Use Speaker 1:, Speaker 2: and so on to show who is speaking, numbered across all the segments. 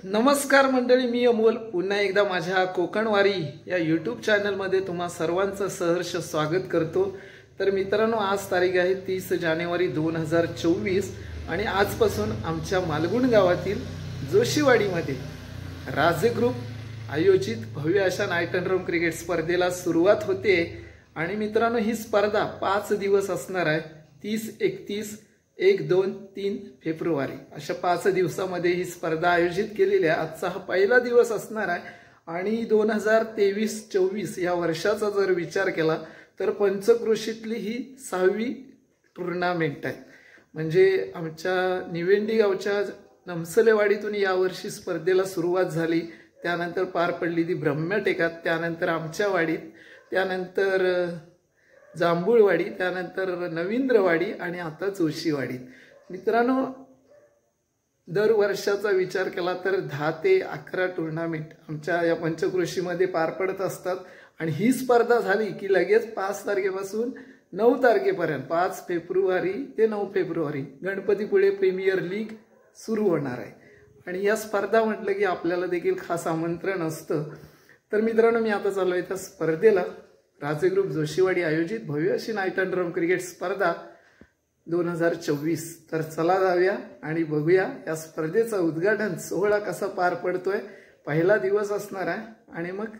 Speaker 1: नमस्कार मंडळी, मी अमोल पुन्हा एकदा माझ्या कोकणवारी या यूट्यूब चॅनलमध्ये तुम्हा सर्वांचं सहर्ष स्वागत करतो। तर मित्रांनो, आज तारीख आहे 30 जानेवारी 2024 आणि आजपासून आमच्या मालगुण गावातील जोशीवाडीमध्ये राजे ग्रुप आयोजित भव्य अशा नाईट अँड रन क्रिकेट स्पर्धेला सुरुवात होते। आणि मित्रांनो, ही स्पर्धा 5 दिवस असणार आहे। 30, 31, 1, 2, 3 फेब्रुवारी अशा 5 दिवसामध्ये ही स्पर्धा आयोजित केलेली आहे। आजचा हा पहिला दिवस असणार आहे आणि 2023-24 या वर्षाचा जर विचार केला तर पंचक्रोशीतली ही 6वी टुर्नामेंट आहे। म्हणजे आमच्या निवेंडी गावच्या नमसलेवाडीतून यावर्षी स्पर्धेला सुरुवात झाली, त्यानंतर पार पडली ती ब्रह्मटेकात, त्यानंतर आमच्या वाडीत, त्यानंतर जांभूळवाडी, त्यानंतर नवींद्रवाडी आणि आता जोशीवाडीत। मित्रांनो, दर वर्षाचा विचार केला तर 10 ते 11 टुर्नामेंट आमच्या या पंचक्रोशीमध्ये पार पडत असतात आणि ही स्पर्धा झाली की लगेच 5 तारखेपासून 9 तारखेपर्यंत 5 फेब्रुवारी ते 9 फेब्रुवारी गणपतीपुळे प्रीमियर लीग सुरू होणार आहे। आणि या स्पर्धा म्हटलं की आपल्याला देखील खास आमंत्रण असतं। तर मित्रांनो, मी आता चाललो आहे त्या स्पर्धेला। राजे ग्रुप जोशीवाडी आयोजित भव्य अशी नाईट अँड रन क्रिकेट स्पर्धा 2024। तर चला जाऊया आणि बघूया या स्पर्धेचा उद्घाटन सोहळा कसा पार पडतोय। पहिला दिवस असणार आहे आणि मग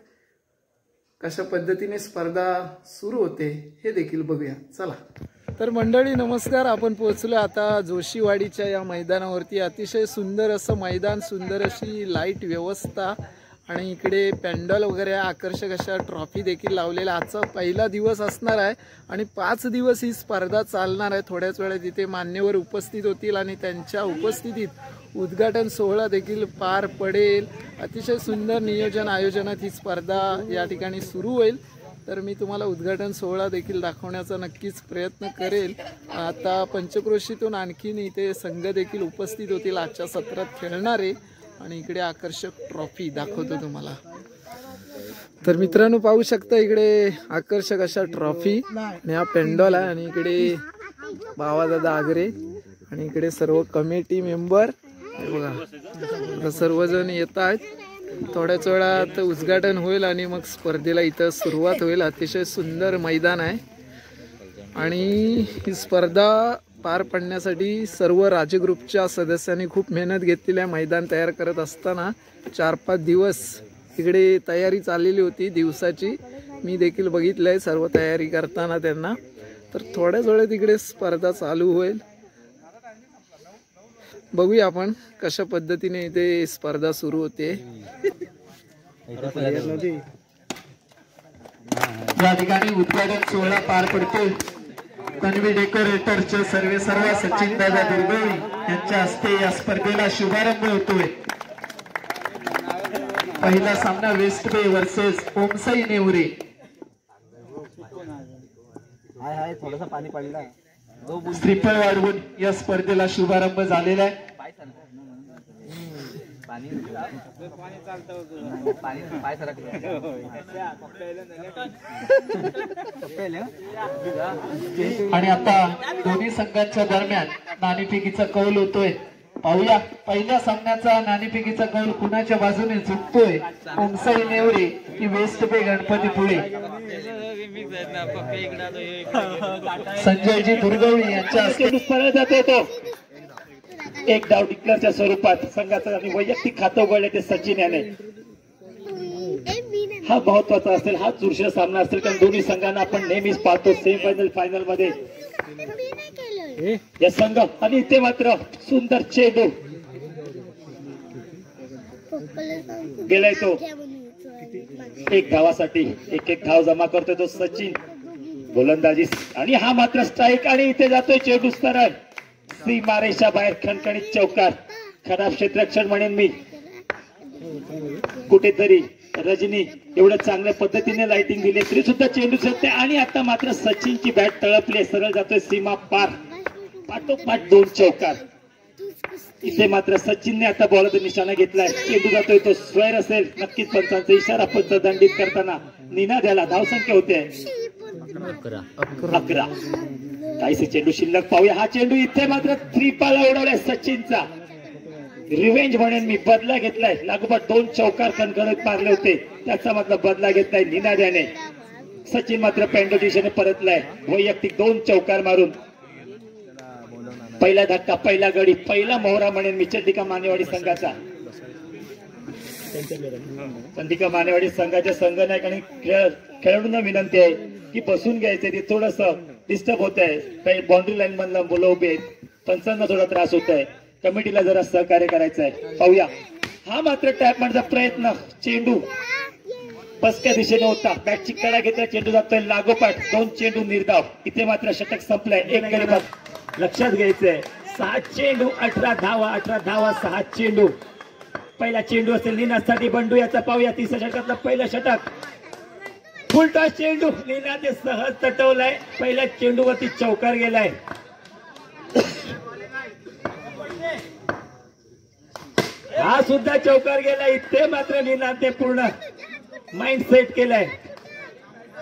Speaker 1: कशा पद्धतीने स्पर्धा सुरू होते हे देखील बघूया, चला। तर मंडळी नमस्कार, आपण पोहोचलो आता जोशीवाडीच्या या मैदानावरती। अतिशय सुंदर असं मैदान, सुंदर अशी लाईट व्यवस्था आणि इकडे पॅन्डल वगैरे आकर्षक अशा ट्रॉफी देखील लावलेल्या। आजचा पहिला दिवस असणार आहे आणि 5 दिवस ही स्पर्धा चालणार आहे। थोड्याच वेळात तिथे मान्यवर उपस्थित होतील आणि त्यांच्या उपस्थितीत उद्घाटन सोहळा देखील पार पडेल। अतिशय सुंदर नियोजन आयोजनात ही स्पर्धा या ठिकाणी सुरू होईल। तर मी तुम्हाला उद्घाटन सोहळा देखील दाखवण्याचा नक्कीच प्रयत्न करेल। आता पंचक्रोशीतून आणखीन इथे संघ देखील उपस्थित होतील आजच्या सत्रात खेळणारे आणि इकडे आकर्षक ट्रॉफी दाखवतो तुम्हाला। तर मित्रांनो, पाहू शकता इकडे आकर्षक अशा ट्रॉफी आणि हा पेंडॉल आहे आणि इकडे बावादादा आगरे आणि इकडे सर्व कमिटी मेंबर बघा, सर्वजण येत आहेत। थोड्याच वेळात उद्घाटन होईल आणि मग स्पर्धेला इथं सुरुवात होईल। अतिशय सुंदर मैदान आहे आणि ही स्पर्धा पार पडण्यासाठी सर्व राजे ग्रुपच्या सदस्यांनी खूप मेहनत घेतलेली आहे। मैदान तयार करत असताना 4-5 दिवस इकडे तयारी चाललेली होती दिवसाची, मी देखील बघितलंय सर्व तयारी करताना त्यांना। तर थोड्याच वेळात इकडे स्पर्धा चालू होईल, बघूया आपण कशा पद्धतीने इथे स्पर्धा सुरू होते।
Speaker 2: या ठिकाणी उद्घाटन सोहळा पार पडतो। तन्वी डेकोरेटरचे सर्व सचिन दादा दुर्गवळी यांच्या हस्ते या स्पर्धेला शुभारंभ होतोय। पहिला सामना वेस्ट बे वर्सेस ओमसाई नेवरे। थोडासा पाणी पडला, श्रीफळ वाढवून या स्पर्धेला शुभारंभ झालेला आहे। आणि आता दोन्ही संघांच्या दरम्यान नाणेफेकीचा कौल होतोय। पाहूया पहिल्या सामन्याचा नाणेफेकीचा कौल कुणाच्या बाजूने झुकतोय, ओमसाई नेवरे की वेस्ट बे गणपतीपुळे। संजयजी दुर्गवळी यांच्या हस्ते जातो तो एक डाव डिक्लेअरच्या स्वरूपात संघाचं आणि वैयक्तिक खातं उघडले ते सचिन याने। हा महत्वाचा असेल, हा चुरशीचा सामना असेल, कारण दोन्ही संघांना आपण नेहमीच पाहतो सेमीफायनल फायनल मध्ये या संघ। आणि इथे मात्र सुंदर चेंडू गेलाय तो एक धावासाठी, एक धाव जमा करतोय तो सचिन गोलंदाजी। आणि हा मात्र स्ट्राईक आणि इथे जातोय चेंडू सरळ सीमारेषा बाहेर, खणखणीत चौकार। खराब क्षेत्ररक्षण म्हणेन मी, कुठेतरी रजनी एवढं चांगल्या पद्धतीने लाइटिंग दिली तरी सुद्धा चेंडू सत्य। आणि आता मात्र सचिनची बॅट तळपली, सरळ जातोय सीमा पार, पाठोपाठ 2 चौकार। इथे मात्र सचिनने आता बॉलर निशाणा घेतलाय, चेंडू जातोय तो स्क्वेअर असेल नक्कीच। पंचांचा इशारा पंच दंडित करताना निनाद्याला धावसंख्या होते 11। काहीसे चेंडू शिल्लक, पाहूया हा चेंडू इथे मात्र 3 पाला उडवलाय सचिनचा। रिव्हेंज म्हणून मी बदला घेतलाय. लागोपाठ 2 चौकार कणकणत मारले होते, त्याचा मात्र बदला घेतलाय निनाद्याने. सचिन मात्र पेंडो दिशेने परतलाय, वैयक्तिक 2 चौकार मारून. पहिला धक्का, पहिला गडी, पहिला मोहरा म्हणेन मी चंदिका मानेवाडी संघाचा. चंदिका मानेवाडी संघाच्या संघनायक आणि खेळाडूंना विनंती आहे की बसून घ्यायचंय, ते थोडस डिस्टर्ब होत आहे. बाउंड्री लाईन मधला मुलं उभे आहेत, पंचांना थोडा त्रास होत आहे. कमिटीला जरा सहकार्य करायचं आहे. पाहूया, हा मात्र टॅप मारण्याचा प्रयत्न, चेंडू बसक्या दिशेने होता, बॅटची कडा घेतला, चेंडू जातोय लागोपाठ, 2 चेंडू निर्धाव. इथे मात्र षटक संपलंय, 1 गडी बाद. लक्षात घ्यायचंय, 6 चेंडू 18 धावा, 18 धावा 6 चेंडू. पहिला चेंडू असेल लीनासाठी बंडू याचा. पाहूया तिसऱ्या षटकातलं पहिलं षटक, फुलटॉस चेंडू, लीना ते सहज तटवलाय. पहिल्या चेंडूवरती चौकार गेलाय. हा सुद्धा चौकार गेलाय. इथे मात्र लीना ते पूर्ण माइंड सेट केलाय.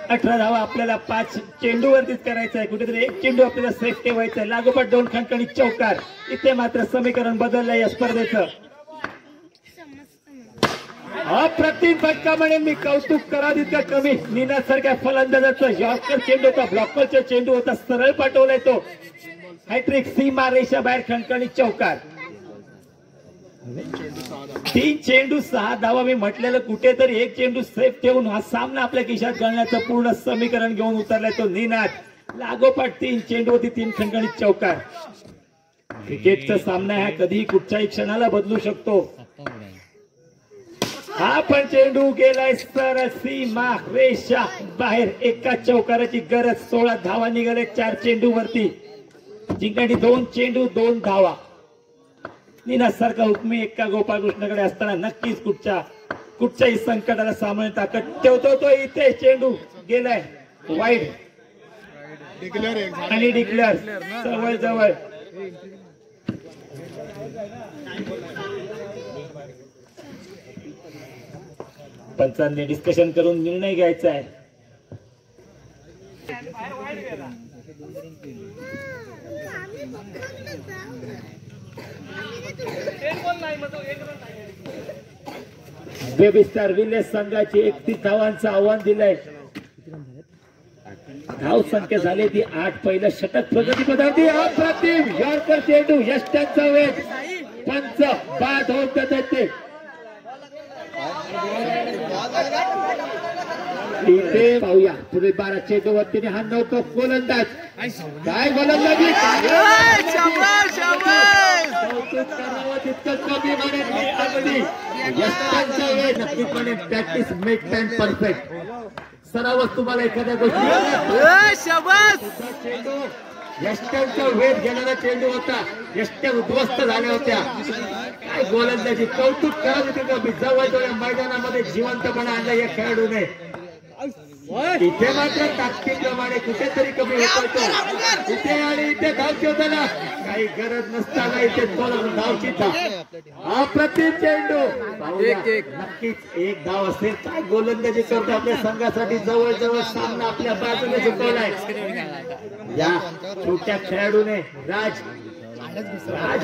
Speaker 2: 18 धावा आपल्याला 5 चेंडूवरतीच करायचं आहे. कुठेतरी 1 चेंडू आपल्याला सेफ ठेवायचा आहे. लागोपाठ 2 खणखणीत चौकार. इथे मात्र समीकरण बदललंय या स्पर्धेचं. अप्रतिम फटका म्हणेन मी, कौतुक करा तितका कमी. नीना सारख्या फलंदाजाचा यॉर्कर चेंडू होता, ब्लॉकरचा चेंडू होता, सरळ पाठवलाय तो. हॅट्रिक, सीमा रेषा बाहेर, खणखणीत चौकार. 3 चेंडू 6 धावा. मी म्हटलेलं कुठेतरी 1 चेंडू सेफ ठेवून हा सामना आपल्या खिशात घालण्याचं पूर्ण समीकरण घेऊन उतरलाय तो निनाद. लागोपाठ 3 चेंडू होती, 3 खणखणीत चौकार. क्रिकेटचा सामना हा कधीही कुठच्याही क्षणाला बदलू शकतो. हा पण चेंडू गेलाय सर सीमा रेषा बाहेर. एका चौकाराची गरज, 16 धावा निघाले 4 चेंडू वरती. जिंकणी 2 चेंडू 2 धावा. नीना सारखा हुकमी एक्का गोपाळकृष्णाकडे असताना नक्कीच कुठच्याही संकटाला सामोरे ताकद ठेवतो तो. इथे चेंडू गेलाय वाईड आणि डिक्लेअर जवळ जवळ. पंचांनी डिस्कशन करून निर्णय घ्यायचा आहे. बेबिस्टार विलेज संघाची 31 धावांचं आव्हान दिलंय. धाव संख्या झाली ती 8. पहिलं षटक प्रगती पदावती. अप्रतिम यॉर्कर चेंडू, यष्टांचा वेग, पंच बाद होत ते. इथे पाहूया पुढे 12 चेंडू वरतीने हा नव्हतो गोलंदाज. काय गोलंदाजी, तितकं कमी म्हणेन अगदी. यष्टांचा वेळ नक्कीच म्हणेन, प्रॅक्टिस मेक टाइम परफेक्ट. सरावच तुम्हाला एखाद्या गोष्टी. चेंडू यष्टांचा वेध घेणारा चेंडू होता, यष्ट्या उद्ध्वस्त झाल्या होत्या. काय गोलंदाजी, कौतुक करा तिथे. जवळ मैदानामध्ये जिवंतपणा आणला या खेळाडूने. इथे मात्र ताकदीप्रमाणे कुठेतरी कमी होतो इथे, आणि इथे धावची होताना काही गरज नसताना इथे धावची अप्रतिम चेंडू. नक्कीच 1 धाव असेल. काय गोलंदाजी करतो आपल्या संघासाठी. जवळ जवळ सामना आपल्या बाजूने झुकवलाय या छोट्या खेळाडूने. राज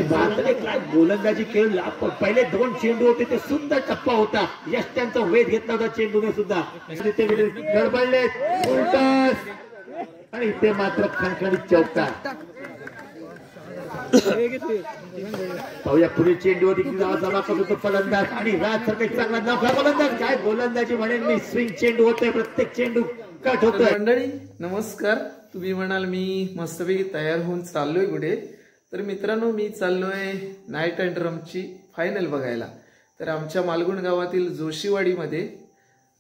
Speaker 2: भारताने काय गोलंदाजी केली. पहिले 2 चेंडू होते, ते सुंदर टप्पा होता. यष्ट्यांचा वेध घेतला होता चेंडूने सुद्धा. तिथे गडबडले उलटस, आणि इथे मात्र खणखणीत चौकार. पाहूया पुढे चेंडू जमा करतो फलंदाज, आणि राज सारखा चांगला नफा गोलंदाज. काय गोलंदाजी म्हणेन मी, स्विंग चेंडू होतोय, प्रत्येक चेंडू कट होतोय.
Speaker 1: मंडळी नमस्कार. तुम्ही म्हणाल मी मस्तपैकी तयार होऊन चाललोय कुठे, तर मित्रांनो मी चाललोय नाईट अँड ड्रमची फायनल बघायला. तर आमच्या मालगुण गावातील जोशीवाडीमध्ये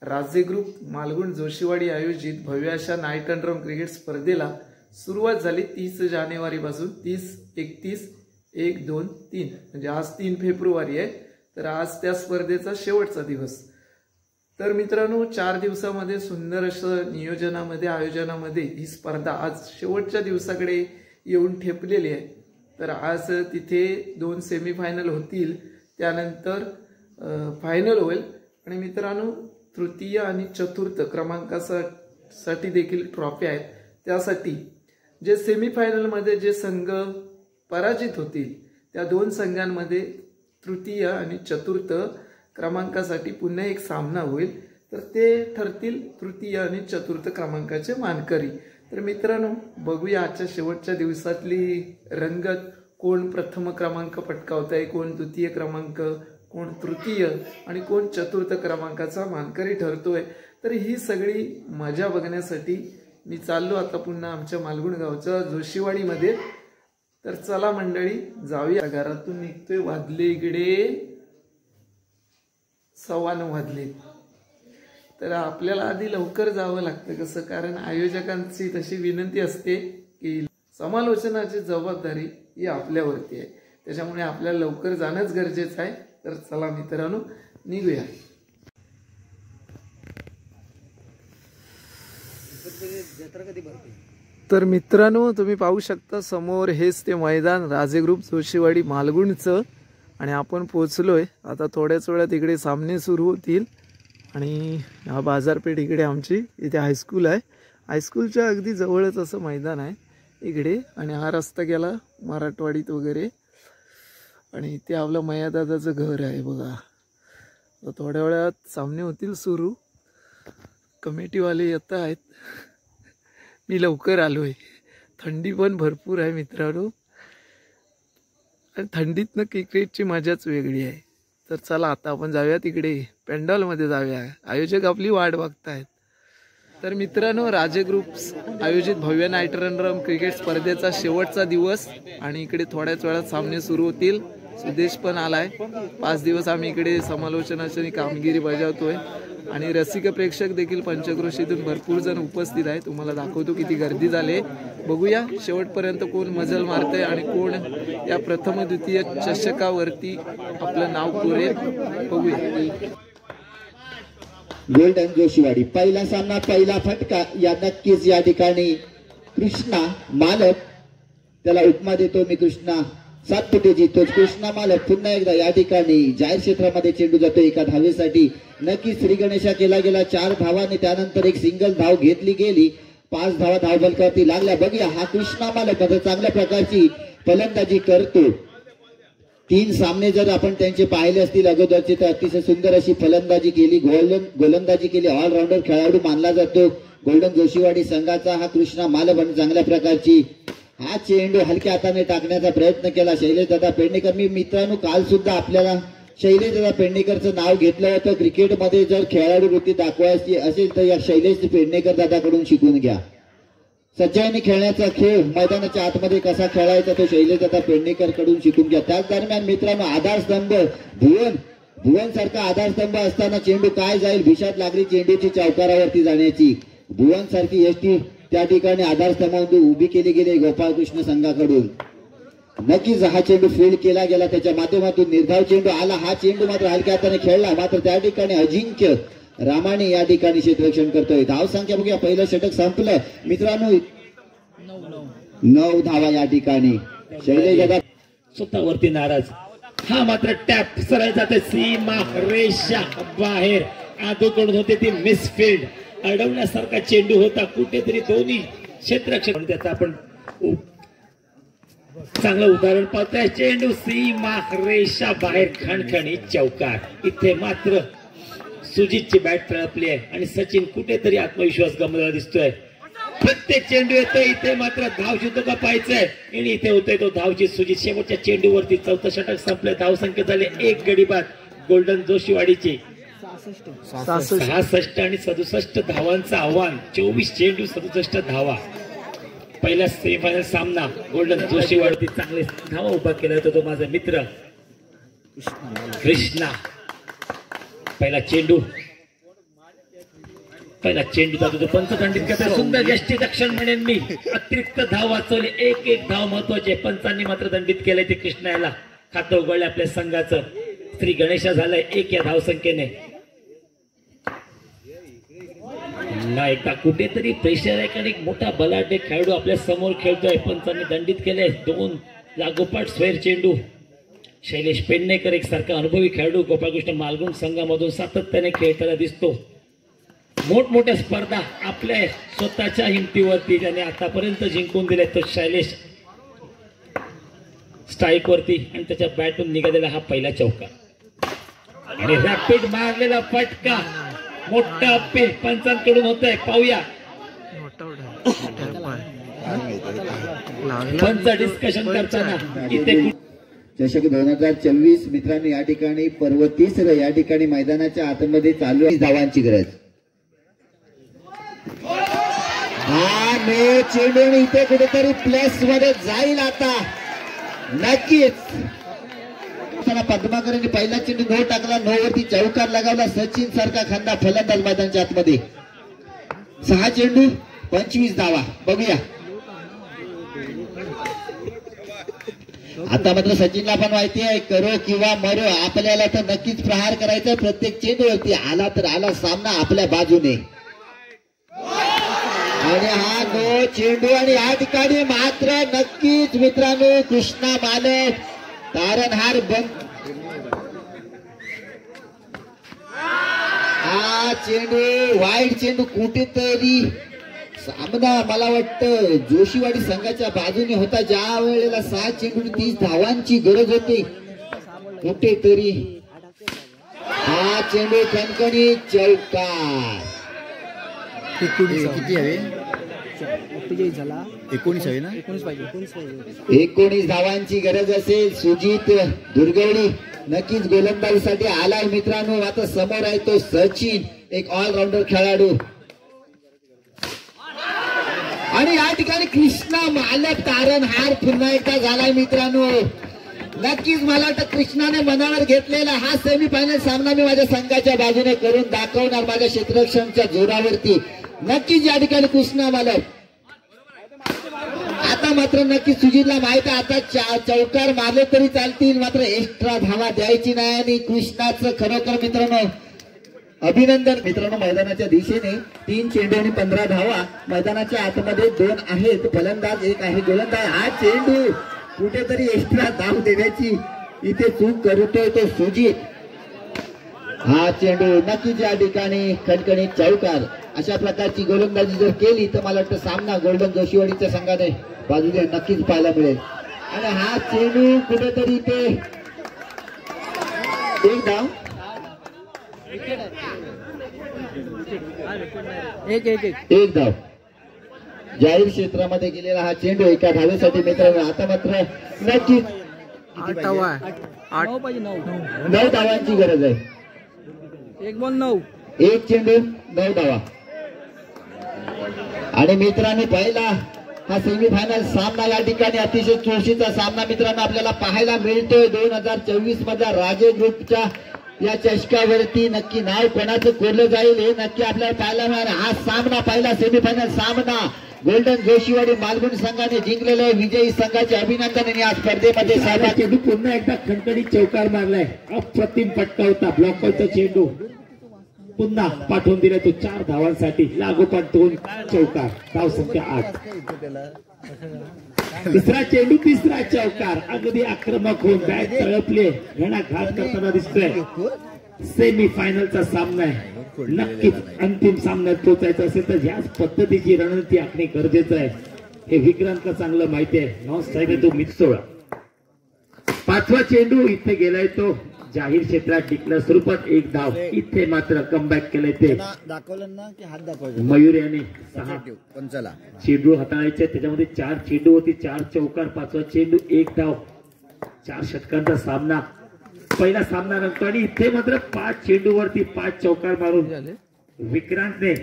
Speaker 1: राज्य ग्रुप मालगुण जोशीवाडी आयोजित भव्य अशा नाईट अँड ड्रम क्रिकेट स्पर्धेला सुरुवात झाली 30 जानेवारीपासून. 30, 31, 1, 2, 3 म्हणजे आज 3 फेब्रुवारी आहे. तर आज त्या स्पर्धेचा शेवटचा दिवस. तर मित्रांनो 4 दिवसामध्ये सुंदर असं नियोजनामध्ये आयोजनामध्ये ही स्पर्धा आज शेवटच्या दिवसाकडे येऊन ठेपलेली आहे. तर आज तिथे 2 सेमीफायनल होतील, त्यानंतर फायनल होईल. आणि मित्रांनो तृतीय आणि चतुर्थ क्रमांकासाठी देखील ट्रॉफी आहेत. त्यासाठी जे सेमीफायनलमध्ये जे संघ पराजित होतील त्या 2 संघांमध्ये तृतीय आणि चतुर्थ क्रमांकासाठी पुन्हा एक सामना होईल, तर ते ठरतील तृतीय आणि चतुर्थ क्रमांकाचे मानकरी। तर मित्रांनो, बघूया आजच्या शेवटच्या दिवसातली रंगत, कोण प्रथम क्रमांक पटकावतंय, कोण द्वितीय क्रमांक, कोण तृतीय आणि कोण चतुर्थ क्रमांकाचा मानकरी ठरतोय। तर ही सगळी मजा बघण्यासाठी मी चाललो आता पुन्हा आमच्या मालगुण गावच्या जोशीवाडीमध्ये। तर चला मंडळी, जाऊया। घरातून निघतोय, वाजले इकडे 9:15 वाजले। तर आपल्याला आधी लवकर जावं लागतं, कसं, कारण आयोजकांची तशी विनंती असते की समालोचनाची जबाबदारी ही आपल्यावरती आहे, त्याच्यामुळे आपल्याला लवकर जाणंच गरजेचं आहे। तर चला मित्रांनो, निघूया। तर मित्रांनो, तुम्ही पाहू शकता समोर हेच ते मैदान, राजे ग्रुप जोशीवाडी मालगुणचं, आणि आपण पोहोचलोय आता। थोड्याच वेळात इकडे सामने सुरू होतील आणि हा बाजारपेठ इकडे आमची, इथे हायस्कूल आहे, हायस्कूलच्या अगदी जवळच असं मैदान आहे इकडे। आणि हा रस्ता गेला मराठवाडीत वगैरे, आणि इथे आपलं मयादादाचं घर आहे बघा। थोड्या वेळात सामने होतील सुरू, कमिटीवाले येत आहेत। मी लवकर आलोय, थंडी पण भरपूर आहे मित्रांनो, आणि थंडीतनं क्रिकेटची मजाच वेगळी आहे। तर चला आता आपण जाऊया तिकडे पेंडॉलमध्ये जाऊया, आयोजक आपली वाट बघतायत। तर मित्रांनो, राजे ग्रुप्स आयोजित भव्य नाईट रन क्रिकेट स्पर्धेचा शेवटचा दिवस, आणि इकडे थोड्याच वेळात सामने सुरू होतील। सुदेश पण आलाय। 5 दिवस आम्ही इकडे समालोचनाची कामगिरी बजावतोय, आणि रसिक प्रेक्षक देखील पंचक्रोशीतून भरपूर जण उपस्थित आहे। तुम्हाला दाखवतो किती गर्दी झाली। बघूया शेवटपर्यंत कोण मजल मारतंय आणि कोण या प्रथम द्वितीय चषकावरती आपलं नाव कोरेल, बघूया।
Speaker 3: गोल्डन जोशीवाडी पहिला सामना, पहिला फटका या नक्कीच या ठिकाणी कृष्णा मालक, त्याला उपमा देतो मी, कृष्णा 7 फुटे जितोच। कृष्णा मालक पुन्हा एकदा या ठिकाणी जाहीर क्षेत्रामध्ये चेंडू जातो एका धावेसाठी। नक्कीच श्री गणेशा केला गेला 4 धावांनी, त्यानंतर एक सिंगल धाव घेतली गेली, 5 धावा धावफलकावरती लागल्या। बघूया हा कृष्णा मालक आता चांगल्या प्रकारची फलंदाजी करतो। 3 सामने जर आपण त्यांचे पाहिले असतील अगोदरचे, तर अतिशय सुंदर अशी फलंदाजी केली, गोलंदाजी केली, ऑलराऊंडर खेळाडू मानला जातो गोल्डन जोशीवाडी संघाचा हा कृष्णा मालक। आणि चांगल्या प्रकारची हा चेंडू हलक्या हाताने टाकण्याचा प्रयत्न केला शैलेश दादा पेडणेकर। मी मित्रांनो काल सुद्धा आपल्याला शैलेश दादा पेडणेकरचं नाव घेतलं होतं। क्रिकेटमध्ये जर खेळाडू वृत्ती दाखवायची असेल तर या शैलेश पेडणेकर दादाकडून शिकून घ्या। सज्जाईने खेळण्याचा खेळ मैदानाच्या आतमध्ये कसा खेळायचा तो शैलेश दादा पेडणेकर कडून शिकून घ्या। त्याच दरम्यान मित्रांनो आधारस्तंभ भुवन सारखा आधारस्तंभ असताना चेंडू काय जाईल, भिशात लागली चेंडूची चौकारावरती जाण्याची। भुवन सारखी एसटी त्या ठिकाणी आधारस्तंभावरून उभी केली गेली गोपाळकृष्ण संघाकडून। नक्कीच हा चेंडू फील्ड केला गेला, त्याच्या माध्यमातून निर्धाव चेंडू आला। हा चेंडू मात्र हलक्या हाताने खेळला, मात्र त्या ठिकाणी अजिंक्य रामाने या ठिकाणी क्षेत्ररक्षण करतोय। धाव संख्या बघूया, पहिलं षटक संपलं मित्रांनो, 9 धावा या ठिकाणी। शैलेश दादा
Speaker 2: स्वतःवरती नाराज, हा मात्र टॅप सरळ जाते सीमा रेषा बाहेर, आदूकडून होते ती मिसफील्ड, अडवण्यासारखा चेंडू होता, कुठेतरी दोन्ही क्षेत्ररक्षक, त्याचा आपण चांगलं उदाहरण पाहतोय। चेंडू सीमा रेषा बाहेर, खणखणीत चौकार। इथे मात्र सुजितची बॅट तळपली आहे आणि सचिन कुठेतरी आत्मविश्वास गमावलेला दिसतोय। प्रत्येक चेंडू येतोय, इथे मात्र धाव शोधू का पाहायचंय, आणि इथे होतोय तो धावची सुजित। शेवटच्या चेंडूवरती 4थं षटक संपलं, धाव संख्या झाले 1 गडी बाद गोल्डन जोशीवाडीची 66 आणि 67 धावांचं आव्हान, 24 चेंडू 67 धावा। पहिला सेमीफायनल सामना गोल्डन जोशीवाडी चांगले धावा उभा केला होता तो माझा मित्र कृष्णा। पहिला चेंडू जातो तो पंचदंडित करता, सुंदर यष्टी दक्षिण म्हणेन मी, अतिरिक्त धाव वाचवली, एक धाव महत्वाचे, पंचांनी मात्र दंडित केलंय ते कृष्णा याला। खातं उघडलं आपल्या संघाचं, श्री गणेशा झालाय 1 या धावसंख्येने। पुन्हा एकदा कुठेतरी प्रेशर आहे, कारण एक मोठा बलाढ्य खेळाडू आपल्या समोर खेळतोय, पंचांनी दंडित केले 2 लागोपाठ स्वेर चेंडू। शैलेश पेडणेकर एक सारखा अनुभवी खेळाडू गोपाळकृष्ण मालगुण संघामधून सातत्याने खेळताना दिसतो। मोठमोठ्या स्पर्धा आपल्या स्वतःच्या हिमतीवरती ज्याने आतापर्यंत जिंकून दिले तो शैलेश। स्ट्राईक वरती आणि त्याच्या बॅटून निघालेला हा पहिला चौकार आणि रॅपिड मारलेला फटका. मोठा अपील पंचांकडून होत आहे, पाहूया. पंच डिस्कशन करताना इथे
Speaker 3: चषक 2024 मित्रांनो या ठिकाणी पर्व 30 या ठिकाणी मैदानाच्या आतमध्ये चालू आहे. धावांची गरज. हा मे चेंडू इथे कुठेतरी प्लस मध्ये जाईल आता नक्कीच. पद्माकरांनी पहिला चेंडू नो टाकला, नो वरती चौकार लगावला. सचिन सारखा खंदा फलंदाज मैदानाच्या आतमध्ये. 6 चेंडू 25 धावा. बघूया आता मात्र सचिनला पण माहिती आहे करो किंवा मरो आपल्याला तर नक्कीच प्रहार करायचा. प्रत्येक चेंडूवरती आला तर आला सामना आपल्या बाजूने. आणि हा नो चेंडू आणि या ठिकाणी मात्र नक्कीच मित्रांनो कृष्णा मालक तारणहार बंद. हा चेंडू वाईट चेंडू कुठेतरी सामना मला वाटतं जोशीवाडी संघाच्या बाजूने होता. ज्या वेळेला 6 चेंडू 30 धावांची गरज होती कुठेतरी हा चेंडू कणकणी चौकार.
Speaker 1: किती हवे? 19 हवे ना?
Speaker 3: 19 धावांची गरज असेल. सुजित दुर्गवडी नक्कीच गोलंदाजीसाठी आलाय मित्रांनो. आता समोर आहे तो सचिन, एक ऑलराऊंडर खेळाडू. आणि या ठिकाणी कृष्णा मालक तारणहार पुन्हा एकदा झालाय मित्रांनो. नक्कीच मला वाटतं कृष्णाने मनावर घेतलेला हा सेमीफायनल सामना मी माझ्या संघाच्या बाजूने करून दाखवणार माझ्या क्षेत्ररक्षणच्या जोरावरती. नक्कीच या ठिकाणी कृष्णा मालक. आता मात्र नक्कीच सुजितला माहिती आहे आता चौकार मारले तरी चालतील, मात्र एक्स्ट्रा धावा द्यायची नाही. आणि कृष्णाचं खरोखर मित्रांनो अभिनंदन. मित्रांनो मैदानाच्या दिशेने 3 चेंडू आणि 15 धावा. मैदानाच्या आतमध्ये 2 आहेत फलंदाज, 1 आहे गोलंदाज. हा चेंडू कुठेतरी एक्स्ट्रा धाव देण्याची इथे चूक करतोय तो सुजित. हा चेंडू नक्कीच या ठिकाणी खणखणीत चौकार. अशा प्रकारची गोलंदाजी जर केली तर मला वाटतं सामना गोल्डन जोशीवाडीच्या संघाने बाजूने नक्कीच पाहायला मिळेल. आणि हा चेंडू कुठेतरी ते 1 धाव. एक धाव जाहीर क्षेत्रामध्ये गेलेला हा चेंडू एका धावेसाठी मित्रांनो. आता मात्र नक्कीच 9 धावांची गरज आहे. 1 चेंडू 9 धावा. आणि मित्रांनो पहिला हा सेमीफायनल सामना या ठिकाणी अतिशय चुरशीचा सामना मित्रांनो आपल्याला पाहायला मिळतोय. 2024 मध्ये राजे ग्रुपच्या या चषकावरती नक्की नाव कोणाचं कोरलं जाईल हे नक्की आपल्याला पाहायला मिळणार. हा सामना पहिला सेमीफायनल सामना गोल्डन जोशीवाडी मालगुण संघाने जिंकलेला आहे. विजयी संघाचे अभिनंदन. आणि या स्पर्धेमध्ये सहभागी
Speaker 2: चेंडू पुन्हा एकदा खणखणीत चौकार मारलाय. अप्रतिम फटका होता. ब्लॉकरचा चेंडू पुन्हा पाठवून दिला तो 4 धावांसाठी. लागोपाठ 2 चौकार. धाव संख्या 8. तिसरा चेंडू 3रा चौकार. अगदी आक्रमक होऊन बॅट तळपले घणाघात करताना दिसतोय. सेमी फायनलचा सामना आहे. नक्कीच अंतिम सामन्यात पोहोचायचं असेल तर याच पद्धतीची रणनीती आखणे गरजेचं आहे. हे विक्रांतला चांगलं माहिती आहे. नॉन स्ट्राईक तो मिचोळा. 5वा चेंडू इथे गेलाय तो जाहीर क्षेत्रात टिकला स्वरूपात 1 धाव. इथे मात्र कमबॅक केलंय ते
Speaker 4: दाखवलं ना की हात दाखवायचे.
Speaker 2: मयूर याने 6 चेंडू हाताळायचे. त्याच्यामध्ये 4 चेंडू होती, 4 चौकार. 5वा चेंडू 1 धाव. 4 षटकांचा सामना पहिला सामना रंगतो. आणि इथे मात्र 5 चेंडूवरती 5 चौकार मारून विक्रांतने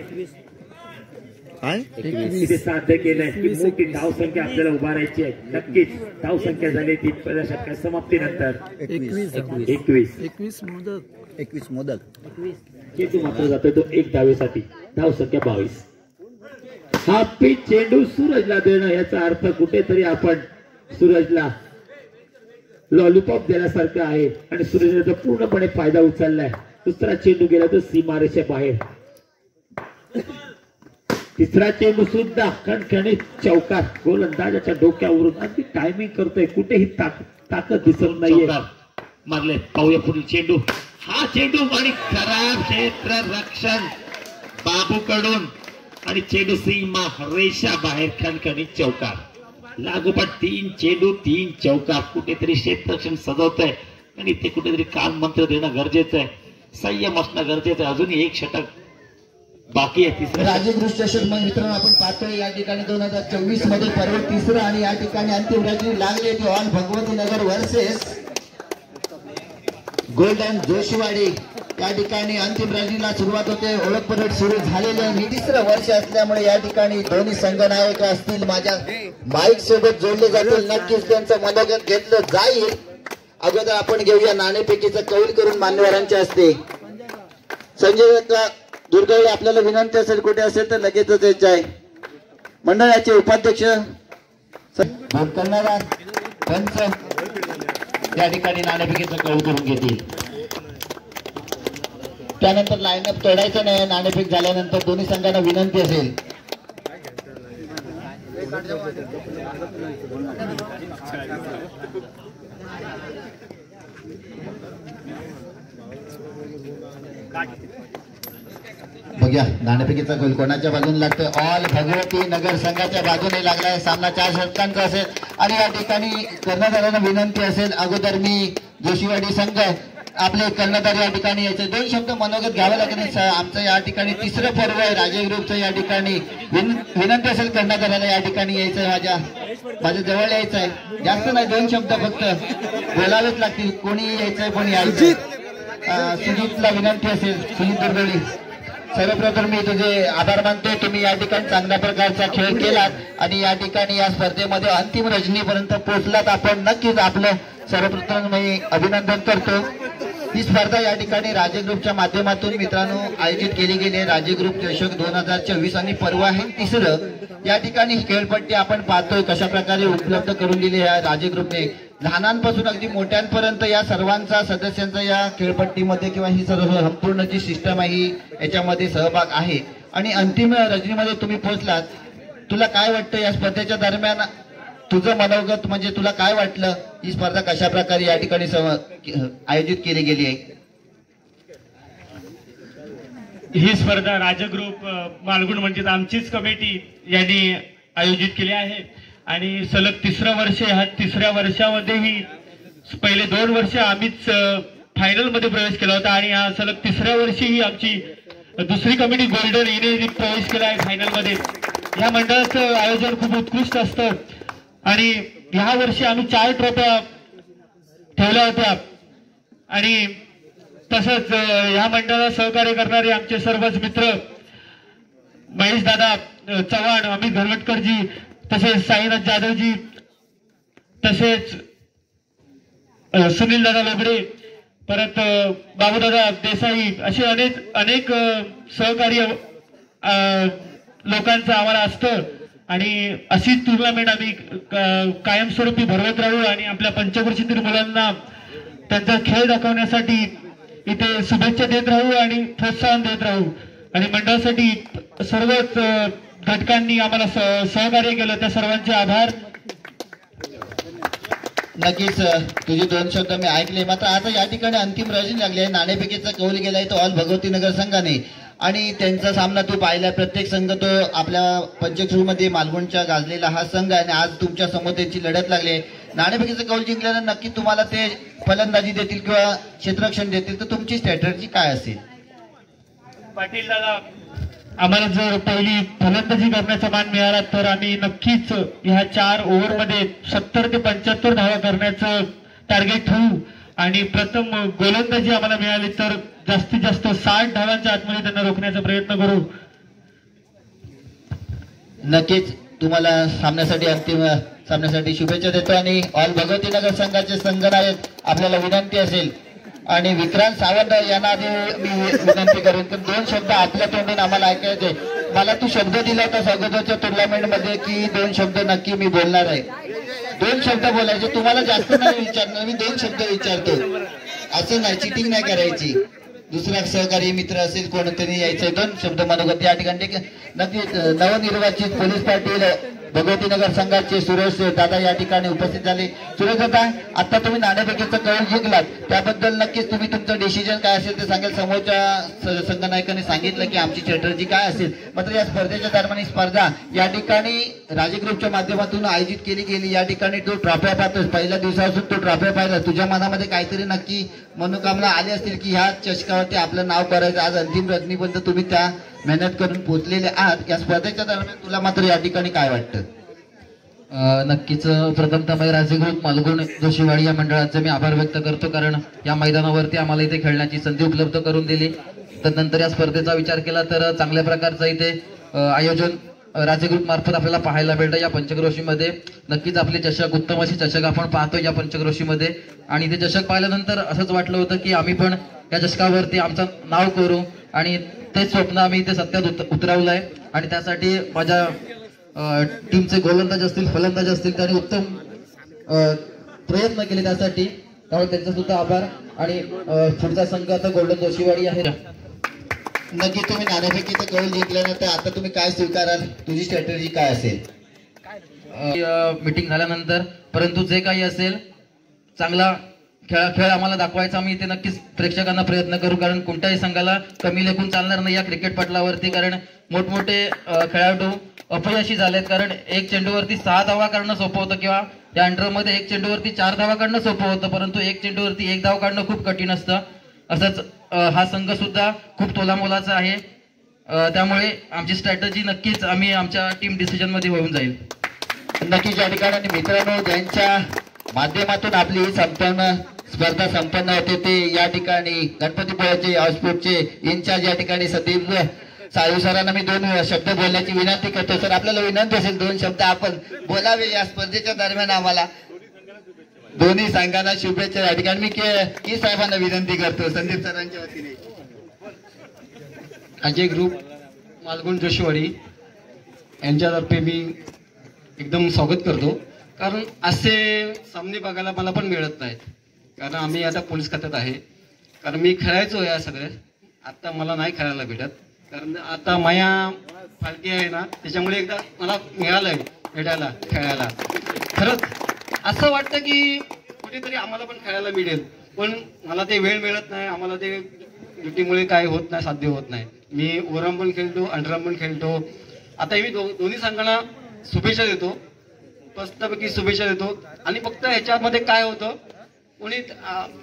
Speaker 2: इथे साध्य केलंय की मोठी धाव संख्या आपल्याला उभारायची आहे. नक्कीच धाव संख्या झाली ती पहिल्या षटकात समाप्तीनंतर 21
Speaker 4: मोदक.
Speaker 2: चेंडू मात्र जातोय तो 1 धावेसाठी. धाव संख्या 22. हा पिच चेंडू सूरजला देणं याचा अर्थ कुठेतरी आपण सूरजला लॉलीपॉप देण्यासारखं आहे. आणि सूरजने पूर्णपणे फायदा उचललाय. 2रा चेंडू गेला तो सीमारेषे बाहेर. 3रा चेंडू सुद्धा खणखणीत चौकार. गोलंदाजाच्या डोक्यावरून अगदी टायमिंग करतोय. कुठेही ताकद दिसत नाहीये. मारले. पाहूया पुढील चेंडू. हा चेंडू आणि खराब क्षेत्र रक्षण बाबूकडून. आणि चेंडू सीमा रेषा बाहेर. खणखणीत चौकार. लागोपाठ 3 चेंडू 3 चौकार. कुठेतरी क्षेत्ररक्षण सजवतंय आणि ते कुठेतरी कान मंत्र देणं गरजेचं आहे, संयम असणं गरजेचं आहे. अजूनही एक षटक बाकी आहे. तिसरं
Speaker 3: राजगुरू स्टेशन मित्रांनो आपण पाहतोय या ठिकाणी 2024 मध्ये पर्व तिसरं आणि या ठिकाणी अंतिम रात्री लागली होती all Bhagwati Nagar versus golden जोशीवाडी. या ठिकाणी अंतिम रात्रीला सुरुवात होते, ओळख परेड सुरू झालेली आहे. मी तिसरं वर्ष असल्यामुळे या ठिकाणी दोन्ही संघनायक असतील माझ्या माईक सोबत जोडले जातील. नक्कीच त्यांचं मनोगत घेतलं जाईल. अगोदर आपण घेऊया नाणेफेकीचा कौल करून मान्यवरांच्या हस्ते. संजय दुर्दैवी आपल्याला विनंती असेल कुठे असेल तर लगेचच यायचे आहे. मंडळाचे उपाध्यक्ष करणारा पंच या ठिकाणी नाणेफेकीचा कौल करून घेतील. त्यानंतर लाईनअप तोडायचं नाही. नाणेफेक झाल्यानंतर दोन्ही संघांना विनंती असेल. बघूया नाणेफेकीचा गोल कोणाच्या बाजूने लागतोय. ऑल भगवती नगर संघाच्या बाजूने लागलाय. सामना 4 षटकांचा असेल आणि या ठिकाणी कर्णधारांना विनंती असेल. अगोदर मी जोशीवाडी संघ आपले कर्णधार या ठिकाणी यायचे 2 शब्द मनोगत घ्यावं लागेल. आमचं या ठिकाणी तिसरं पर्व आहे राजे ग्रुपचं. या ठिकाणी विनंती असेल कर्णधाराला या ठिकाणी यायचंय. माझ्या जवळ यायचं आहे. जास्त नाही 2 शब्द फक्त बोलावेच लागतील. कोणी यायचंय कोणी यायचंय. सुजितला विनंती असेल. सुजित दुर्गडी सर्वप्रथम मी तुझे आभार मानतो. तुम्ही या ठिकाणी चांगल्या प्रकारचा खेळ केलात आणि या ठिकाणी या स्पर्धेमध्ये अंतिम रजनीपर्यंत पोहोचलात. आपण नक्कीच आपलं सर्वप्रथम मी अभिनंदन करतो. ही स्पर्धा या ठिकाणी राजे ग्रुपच्या माध्यमातून मित्रांनो आयोजित केली गेली आहे. राजे ग्रुप चषक 2024 आणि पर्व आहे तिसरं. या ठिकाणी खेळपट्टी आपण पाहतोय कशा प्रकारे उपलब्ध करून दिली आहे राजे ग्रुपने. लहानांपासून अगदी मोठ्यांपर्यंत या सर्वांचा सदस्यांचा या खेळपट्टीमध्ये किंवा ही सर्व संपूर्ण जी सिस्टम आहे ही याच्यामध्ये सहभाग आहे. आणि अंतिम रजनीमध्ये तुम्ही पोहोचलात. तुला काय वाटतं या स्पर्धेच्या दरम्यान तुझं मनोगत म्हणजे तुला काय वाटलं ही स्पर्धा कशा प्रकारे या ठिकाणी आयोजित केली गेली आहे.
Speaker 5: ही स्पर्धा राज ग्रुप मालगुण म्हणजे आमचीच कमिटी यांनी आयोजित केली आहे आणि सलग 3रं वर्ष ह्या 3ऱ्या वर्षामध्येही पहिले 2 वर्ष आम्हीच फायनल मध्ये प्रवेश केला होता आणि या सलग 3ऱ्या वर्षी ही आमची दुसरी कमिटी गोल्डन हिने प्रवेश केला आहे फायनल मध्ये. या मंडळाचं आयोजन खूप उत्कृष्ट असतं आणि ह्या वर्षी आम्ही 4 ट्रॉफ्या ठेवल्या होत्या आणि तसंच ह्या मंडळाला सहकार्य करणारे आमचे सर्वच मित्र महेश दादा चव्हाण, अमित घरवटकरजी, तसेच साईनाथ जाधवजी, तसेच सुनील दादा लोबडे, परत बाबूदादा देसाई असे अनेक सहकार्य लोकांचं आम्हाला असतं आणि अशीच टुर्नामेंट आम्ही कायमस्वरूपी भरवत राहू आणि आपल्या पंचवर्षीतील मुलांना त्यांचा खेळ दाखवण्यासाठी इथे शुभेच्छा देत राहू आणि प्रोत्साहन देत राहू. आणि मंडळासाठी सर्वच घटकांनी आम्हाला सहकार्य केलं त्या सर्वांचे आभार.
Speaker 3: नक्कीच तुझे 2 शब्द मी ऐकले. मात्र आता या ठिकाणी अंतिम रजनी लागली आहे. नाणेफेकीचा कौल गेलाय तो ऑल भगवती नगर संघाने आणि त्यांचा सामना तू पाहिला. प्रत्येक संघ तो आपल्या पंचक्रूमध्ये मालवणच्या गाजलेला हा संघ आहे आणि आज तुमच्या समोर त्यांची लढत लागली आहे. नाणेफेकीचा कौल जिंकल्यानंतर नक्की तुम्हाला ते फलंदाजी देतील किंवा क्षेत्ररक्षण देतील तर तुमची स्ट्रॅटेजी काय असेल.
Speaker 5: पाटील दादा आम्हाला जर पहिली फलंदाजी करण्याचा मान मिळाला तर आम्ही नक्कीच ह्या 4 ओव्हरमध्ये 70 ते 75 धावा करण्याचं टार्गेट ठेवू आणि प्रथम गोलंदाजी आम्हाला मिळाली तर जास्तीत जास्त 60 धावांच्या आतमध्ये त्यांना रोखण्याचा प्रयत्न करू.
Speaker 3: नक्कीच तुम्हाला सामन्यासाठी अंतिम सामन्यासाठी शुभेच्छा देतो आणि ऑल भगवती नगर संघाचे संघनायक आपल्याला विनंती असेल आणि विक्रांत सावंत यांना आधी मी विनंती करेन तर 2 शब्द आपल्या तोंडून आम्हाला ऐकायचे. मला तू शब्द दिला होता अगोदरच्या टुर्नामेंट मध्ये की 2 शब्द नक्की मी बोलणार आहे. 2 शब्द बोलायचे. तुम्हाला जास्त नाही विचारणार मी 2 शब्द विचारतो. असं नाही चिटिंग नाही करायची. दुसरा सहकारी मित्र असेल कोणतरी यायचंय 2 शब्द मनोगत या ठिकाणी नक्की. नवनिर्वाचित पोलीस पाटील भगवती नगर संघाचे सुरेश दादा या ठिकाणी उपस्थित झाले. सुरेश दादा आता तुम्ही नाणेफेकीचा कौल जिंकलात त्याबद्दल नक्कीच तुम्ही तुमचं डिसिजन काय असेल ते सांगेल. समोरच्या संघनायकाने सांगितलं की आमची स्ट्रॅटेजी काय असेल. मात्र या स्पर्धेच्या दरम्यान स्पर्धा या ठिकाणी राजे ग्रुपच्या माध्यमातून आयोजित केली गेली या ठिकाणी तू ट्रॉफ्या पाहतोस, पहिल्या दिवसापासून तू ट्रॉफ्या पाहिला, तुझ्या मनामध्ये काहीतरी नक्की मनोकामना आली असतील की ह्या चषकावरती आपलं नाव करायचं. आज अंतिम रजनीपर्यंत तुम्ही त्या मेहनत करून पोहोचलेले आहात. या स्पर्धेच्या दरम्यान तुला मात्र या ठिकाणी काय वाटतं?
Speaker 6: नक्कीच प्रथमतः राजे ग्रुप मालगुण जोशीवाडी या मंडळाचे मी आभार व्यक्त करतो, कारण या मैदानावरती आम्हाला इथे खेळण्याची संधी उपलब्ध करून दिली. त्यानंतर या स्पर्धेचा विचार केला तर चांगल्या प्रकारचं इथे आयोजन राजे ग्रुप मार्फत आपल्याला पाहायला भेटतं. या पंचक्रोशीमध्ये नक्कीच आपले चषक, उत्तम असे चषक आपण पाहतो या पंचक्रोशीमध्ये. आणि ते चषक पाहिल्यानंतर असंच वाटलं होतं की आम्ही पण या चषकावरती आमचं नाव करू, आणि ते स्वप्न आम्ही इथे सत्यात उतरवलं आहे. आणि त्यासाठी माझ्या टीमचे गोलंदाज असतील, फलंदाज असतील, त्यांनी उत्तम प्रयत्न केले त्यासाठी, त्यामुळे त्यांचा सुद्धा आभार. आणि पुढचा संघ आता गोल्डन जोशीवाडी आहे.
Speaker 3: नक्की तुम्ही नाणेफेकीचं कौल जिंकल्यानंतर आता तुम्ही काय स्वीकाराल? तुझी स्ट्रॅटेजी काय असेल?
Speaker 6: मीटिंग झाल्यानंतर, परंतु जे काही असेल चांगला खेळ आम्हाला दाखवायचा आम्ही इथे नक्कीच प्रेक्षकांना प्रयत्न करू, कारण कोणत्याही संघाला कमी लेखून चालणार नाही या क्रिकेट पटलावरती. कारण मोठमोठे खेळाडू अपयशी झालेत, कारण एक चेंडूवरती 6 धावा काढणं सोपं होतं, किंवा या अंडरमध्ये एक चेंडूवरती 4 धावा काढणं सोपं होतं, परंतु एक चेंडूवरती 1 धाव काढणं खूप कठीण असतं. असंच हा संघ सुद्धा खूप तोलामोलाचा आहे. त्यामुळे आमची स्ट्रॅटेजी नक्कीच आम्ही आमच्या टीम डिसिजन मध्ये होऊन जाईल.
Speaker 3: नक्कीच या ठिकाणी मित्रांनो, ज्यांच्या माध्यमातून आपली ही स्पर्धा संपन्न होते ते या ठिकाणी गणपतीपुळ्याचे हाऊसपोर्टचे इन्चार्ज या ठिकाणी संदीप साळवी सरांना मी 2 शब्द बोलण्याची विनंती करतो. सर, आपल्याला विनंती असेल 2 शब्द आपण बोलावे या स्पर्धेच्या दरम्यान. आम्हाला दोन्ही संघांना शुभेच्छा या ठिकाणी मी की साहेबांना विनंती करतो संदीप सरांच्या वतीने.
Speaker 7: अजय ग्रुप मालगुण जोशीवाडी यांच्यातर्फे मी एकदम स्वागत करतो, कारण असे सामने बघायला मला पण मिळत नाहीत. कारण आम्ही आता पोलीस खात्यात आहे, कारण मी खेळायचो या सगळ्या, आता मला नाही खेळायला भेटत, कारण आता माया फालकी आहे ना, त्याच्यामुळे एकदा मला मिळालंय भेटायला खेळायला. खरंच असं वाटतं की कुठेतरी आम्हाला पण खेळायला मिळेल, पण मला ते वेळ मिळत नाही. आम्हाला ते ड्युटीमुळे काय होत नाही, साध्य होत नाही. मी ओरम पण खेळतो, अंडरम पण खेळतो. आता मी दोन्ही संघांना शुभेच्छा देतो, मस्तपैकी शुभेच्छा देतो. आणि फक्त ह्याच्यामध्ये काय होतं, कोणी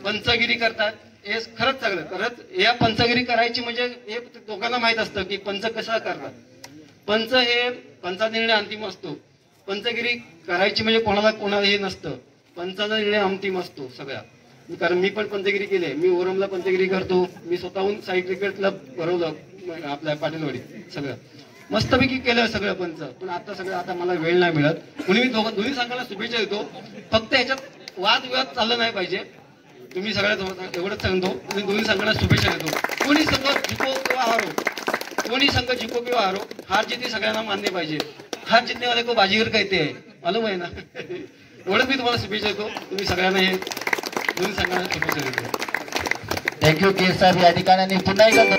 Speaker 7: पंचगिरी करतात, हे खरंच चांगलं. खरंच या पंचगिरी करायची म्हणजे हे दोघांना माहित असतं की पंच कसा करतात. पंचा निर्णय अंतिम असतो. पंचगिरी करायची म्हणजे कोणाला हे नसतं, पंचाचा निर्णय अंतिम असतो सगळ्या. कारण मी पण पंचगिरी केली, मी ओरमला पंचगिरी करतो, मी स्वतःहून साई क्रिकेट क्लब भरवलं आपल्या पाटीलवाडी, सगळं मस्तपैकी केलं सगळं पंच. पण आता मला वेळ नाही मिळत, म्हणून मी दोन्ही संघाला शुभेच्छा देतो. फक्त ह्याच्यात वादविवाद चाललं नाही पाहिजे. तुम्ही सगळ्यात एवढंच सांगतो, मी दोन्ही संघाला शुभेच्छा देतो. कोणी संघ जिंको किंवा हारो, कोणी संघ जिंको किंवा हारो, हार जीत सगळ्यांना मान्य पाहिजे. हार जितने वाले को बाजीगर कहते हैं, मालूम आहे ना. एवढंच मी तुम्हाला शुभेच्छा देतो. तुम्ही सगळ्यांना हे दोन्ही संघांना शुभेच्छा देतो.
Speaker 3: थँक्यू के साहेब. या ठिकाणी पुन्हा एकदा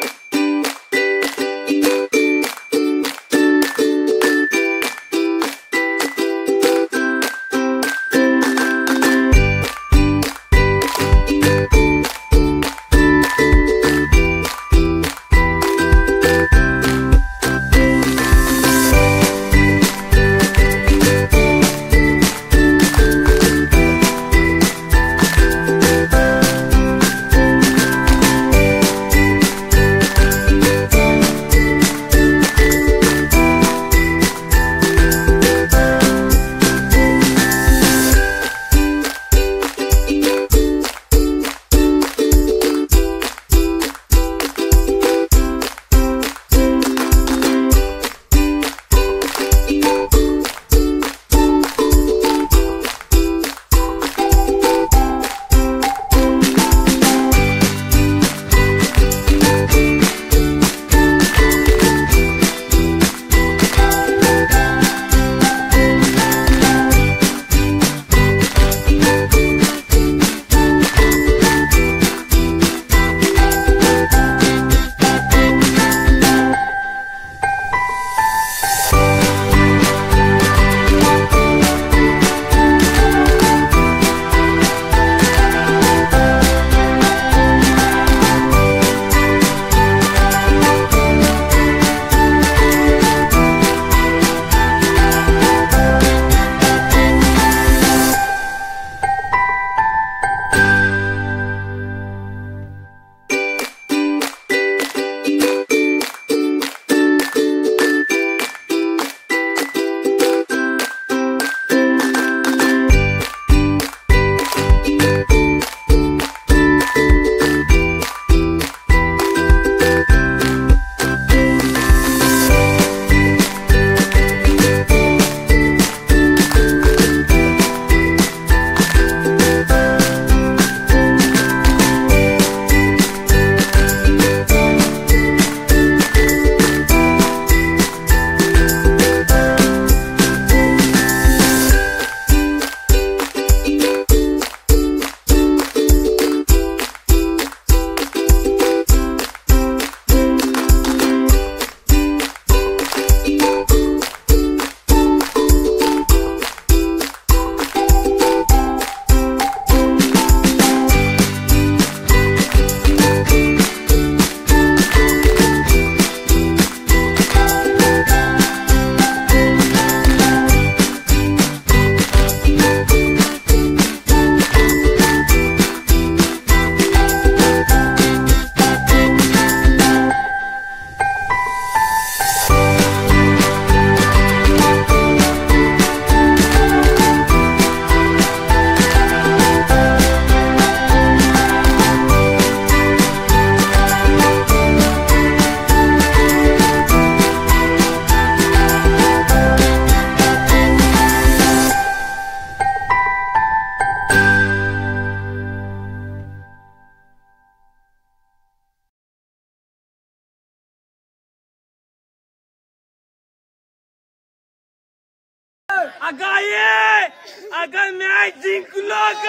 Speaker 5: अगं मॅच जिंकलो ग.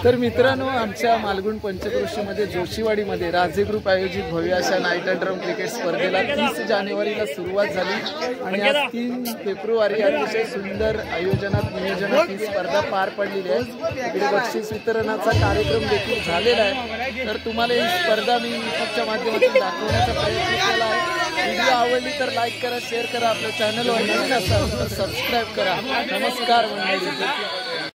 Speaker 1: तर मित्रांनो, आमच्या मालगुण पंचक्रोशीमध्ये जोशीवाडीमध्ये राजे ग्रुप आयोजित भव्य अशा नाईट अँड ड्रम क्रिकेट स्पर्धेला 30 जानेवारीला सुरुवात झाली आणि आज 3 फेब्रुवारी अतिशय सुंदर आयोजनात नियोजनात ही स्पर्धा पार पडलेली आहे. इकडे बक्षीस वितरणाचा कार्यक्रम देखील झालेला आहे. तर तुम्हाला ही स्पर्धा मी युट्यूबच्या माध्यमातून दाखवण्याचा प्रयत्न केला आहे. व्हिडिओ आवडली तर लाईक करा, शेअर करा, आपल्या चॅनलवर नवीन असाल तर सबस्क्राईब करा. नमस्कार मंडळी.